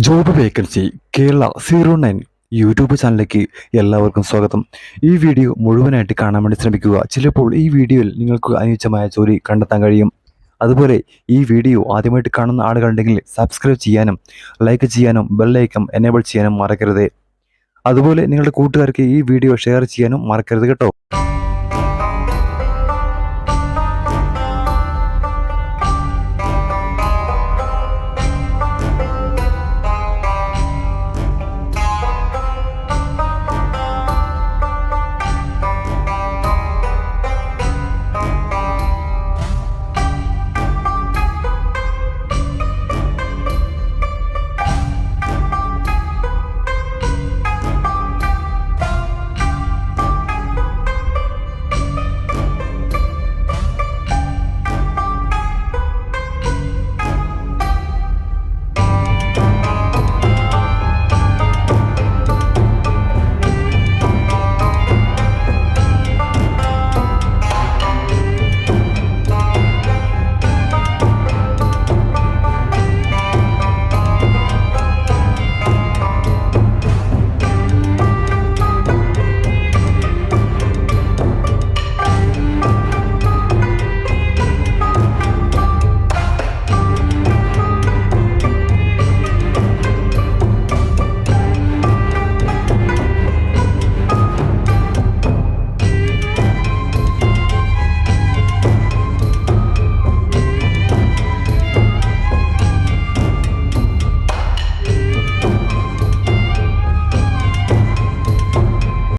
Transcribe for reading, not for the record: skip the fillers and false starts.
Job vacancy Kerala 09 YouTube ചാനലിലേക്ക് എല്ലാവർക്കും സ്വാഗതം. ഈ വീഡിയോ മുഴുവനായിട്ട് കാണാൻ വേണ്ടി ശ്രമിക്കുക. ചിലപ്പോൾ ഈ വീഡിയോയിൽ നിങ്ങൾക്ക് അനുയോജ്യമായ ജോലി കണ്ടെത്താൻ കഴിയും. അതുപോലെ ഈ വീഡിയോ ആദ്യമായിട്ട് കാണുന്ന ആളുകളുണ്ടെങ്കിൽ സബ്സ്ക്രൈബ് ചെയ്യാനും ലൈക്ക് ചെയ്യാനും ബെല്ലൈക്കൺ എനേബിൾ ചെയ്യാനും മറക്കരുത്. അതുപോലെ നിങ്ങളുടെ കൂട്ടുകാർക്ക് ഈ വീഡിയോ ഷെയർ ചെയ്യാനും മറക്കരുത് കേട്ടോ.